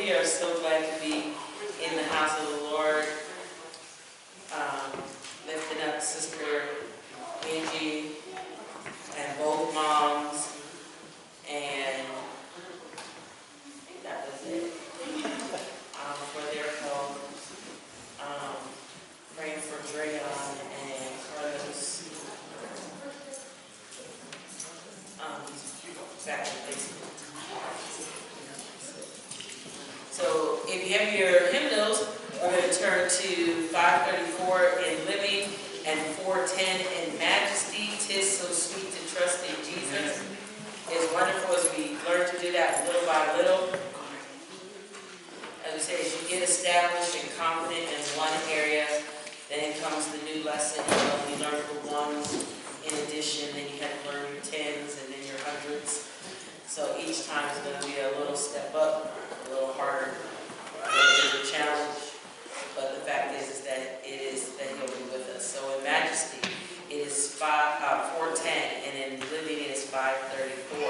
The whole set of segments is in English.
we are so glad to be in the house of the Lord, lifting up Sister Angie and both moms, and I think that was it, for their health, praying for Drayon and Carlos, back in basement. So if you have your hymnals, we're going to turn to 534 in Living and 410 in Majesty. 'Tis so sweet to trust in Jesus. It's wonderful as we learn to do that little by little. As we say, as you get established and confident in one area, then comes the new lesson. You know, we learn the ones in addition, then you have to learn your tens and then your hundreds. So each time is going to be a little step up, a little harder, a little bigger challenge. But the fact is that it is that He'll be with us. So in Majesty, it is 410, and in Living it is 534.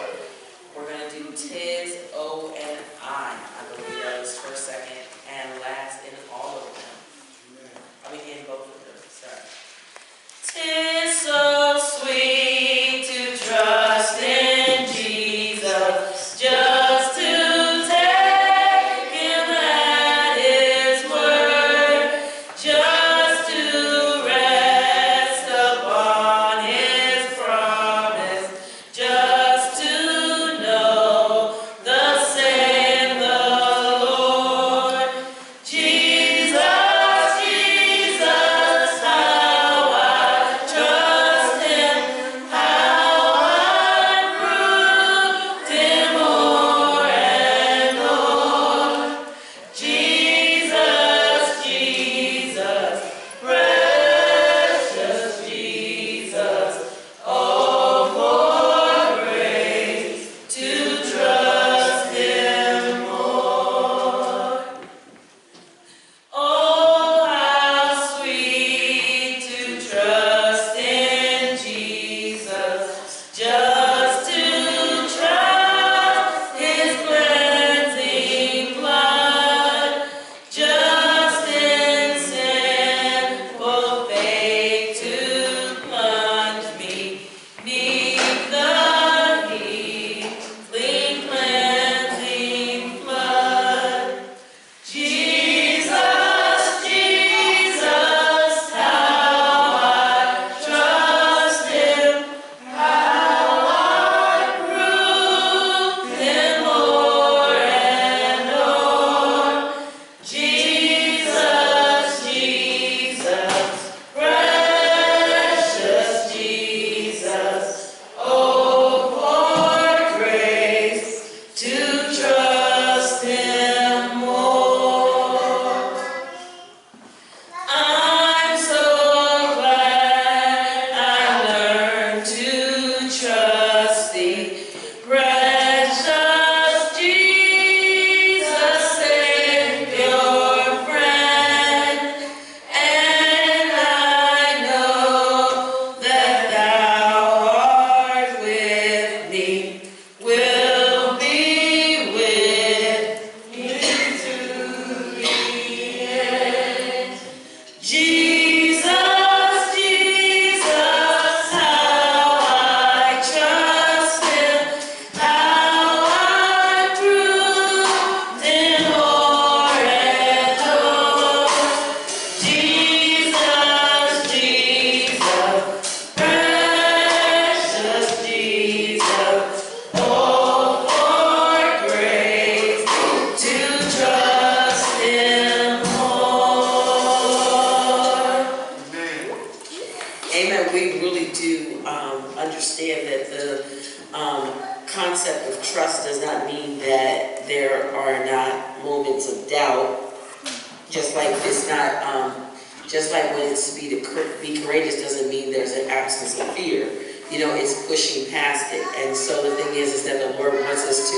We're going to do tis, O, and I believe that was first, second, and last in all of them. I mean, in both of them. Sorry. 'Tis so sweet to trust in Jesus, just to take Him at His word, just to rest upon His promise, just to know thus saith the Lord. Jesus, Jesus, how I trust Him, how I proved Him o'er and o'er. Jesus, Jesus, precious Jesus, oh, for grace to trust Him more. Oh, how sweet to trust in Jesus, just to trust His cleansing blood, just in sinful faith to plunge me 'neath the healing, cleansing flood. Jesus, Jesus, how I trust Him, how I prove Him o'er and o'er. Jesus, Jesus, precious Jesus, oh, for grace to trust Him more. I'm so glad I learned to trust Thee, precious Jesus, Savior, friend, and I know that Thou art with me, will be with me to the end. Jesus, Jesus, how I trust Him, how I proved Him o'er and o'er. Jesus, Jesus, precious Jesus, oh, for grace to trust Him more. Amen. We really do understand that the concept of trust does not mean that there are not moments of doubt. Just like it's not, just like when it's to be courageous doesn't mean there's an absence of fear. You know, it's pushing past it. And so the thing is that the Lord wants us to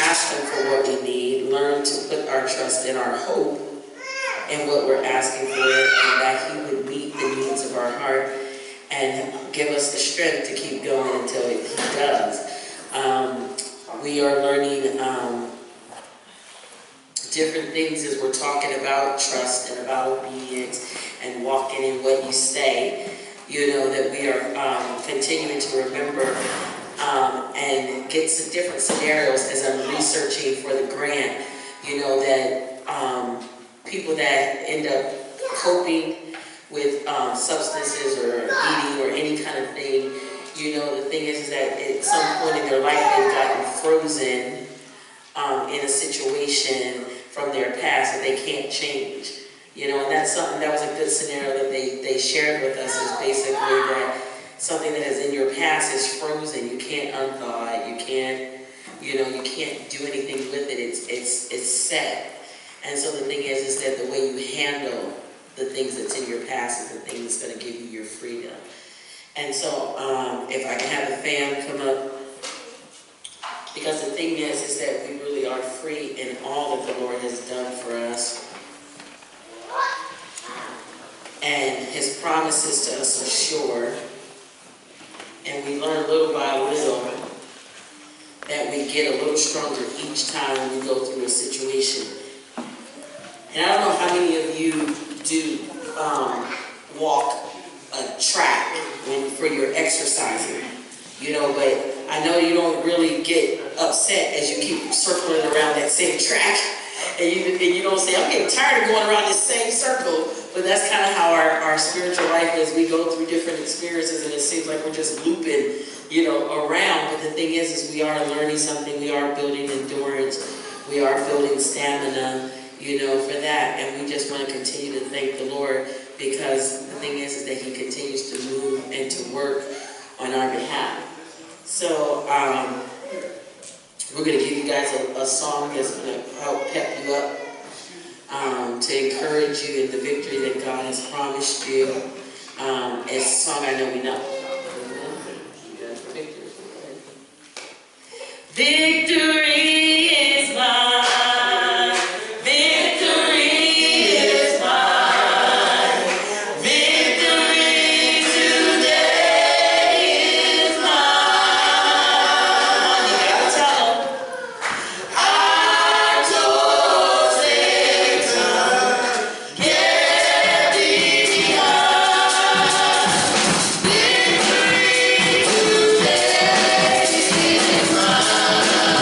ask Him for what we need, learn to put our trust and our hope in what we're asking for, and that He would meet the needs of our heart and give us the strength to keep going until He does. We are learning different things as we're talking about trust and about obedience and walking in what you say, you know, that we are continuing to remember and get some different scenarios as I'm researching for the grant, you know, that people that end up coping with substances or eating or any kind of thing, you know, the thing is that at some point in their life they've gotten frozen in a situation from their past that they can't change. You know, and that's something, that was a good scenario that they shared with us, is basically that something that is in your past is frozen. You can't unthaw it. You can't, you know, you can't do anything with it. It's set. And so the thing is that the way you handle the things that's in your past is the thing that's going to give you your freedom. And so if I can have the fam come up, because the thing is that we really are free in all that the Lord has done for us. And his promises to us are sure. And we learn little by little that we get a little stronger each time we go through a situation. And I don't know how many of you do walk a track for your exercising, you know, but I know you don't really get upset as you keep circling around that same track. And you don't say, I'm getting tired of going around this same circle. But that's kind of how our spiritual life is. We go through different experiences and it seems like we're just looping, you know, around. But the thing is we are learning something. We are building endurance. We are building stamina, you know, for that. And we just want to continue to thank the Lord, because the thing is that he continues to move and to work on our behalf. So we're going to give you guys a song that's going to help pep you up, to encourage you in the victory that God has promised you. It's a song I know we know. Victory is mine. Victory is mine. Victory today is mine. Come on, you gotta tell them. I chose Satan, get thee behind. Victory today is mine.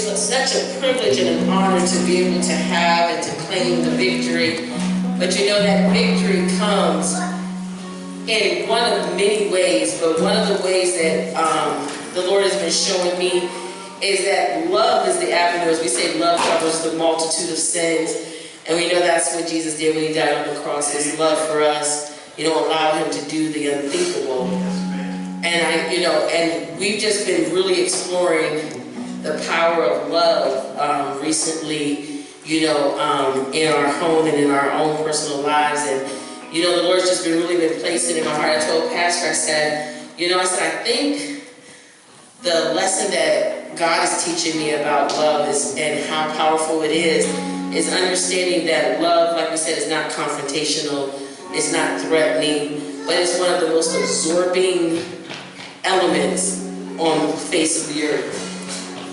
such a privilege and an honor to be able to have and to claim the victory. But you know that victory comes in one of many ways, but one of the ways that the Lord has been showing me is that love is the avenue. As we say, love covers the multitude of sins. And we know that's what Jesus did when he died on the cross. His love for us, allowed him to do the unthinkable. And and we've just been really exploring the power of love recently, in our home and in our own personal lives. And the Lord's just really been placing in my heart. I told Pastor, I said, I think the lesson that God is teaching me about love and how powerful it is understanding that love, like we said, is not confrontational, it's not threatening, but it's one of the most absorbing elements on the face of the earth.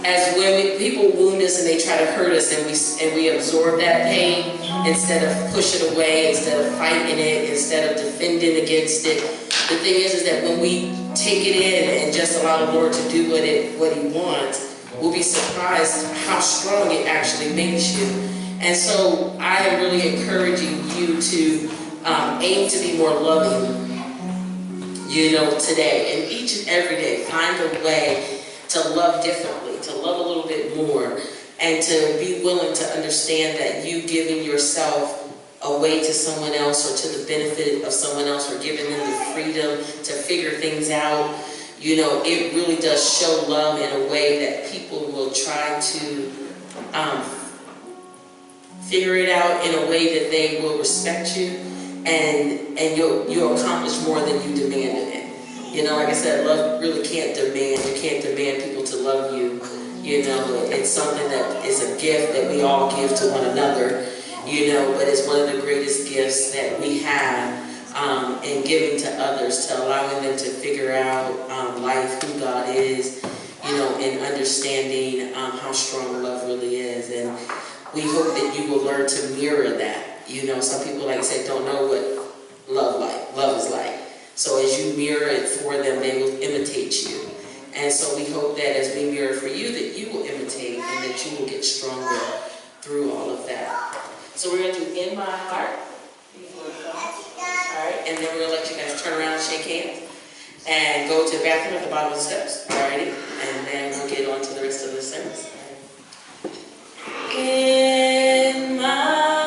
As when people wound us and they try to hurt us and we absorb that pain instead of pushing it away, instead of fighting it, instead of defending against it. The thing is that when we take it in and just allow the Lord to do what he wants, we'll be surprised how strong it actually makes you. And so I am really encouraging you to aim to be more loving, today. And each and every day, find a way to love differently, to love a little bit more, and to be willing to understand that you giving yourself away to someone else or to the benefit of someone else or giving them the freedom to figure things out, it really does show love in a way that people will try to figure it out in a way that they will respect you, and you'll accomplish more than you demanded it. Like I said, love really can't demand. You can't demand people to love you. It's something that is a gift that we all give to one another, but it's one of the greatest gifts that we have in giving to others, to allowing them to figure out life, who God is, and understanding how strong love really is. And we hope that you will learn to mirror that. Some people, like I said, don't know what love is like. So as you mirror it for them, they will imitate you. And so we hope that as we mirror for you, that you will imitate and that you will get stronger through all of that. So we're going to do In My Heart. All right, and then we're going to let you guys turn around and shake hands and go to the bathroom at the bottom of the steps. All righty? And then we'll get on to the rest of the service. In my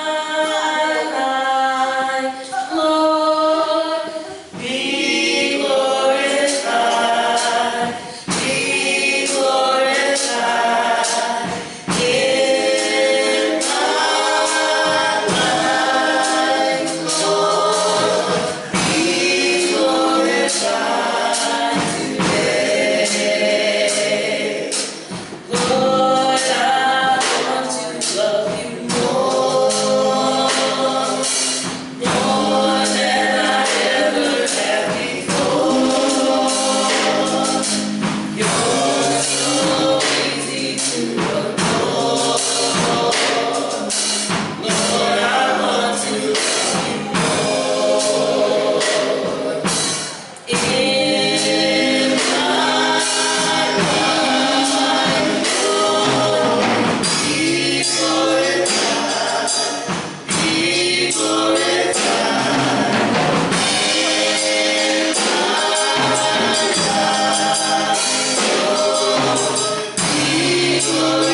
glory.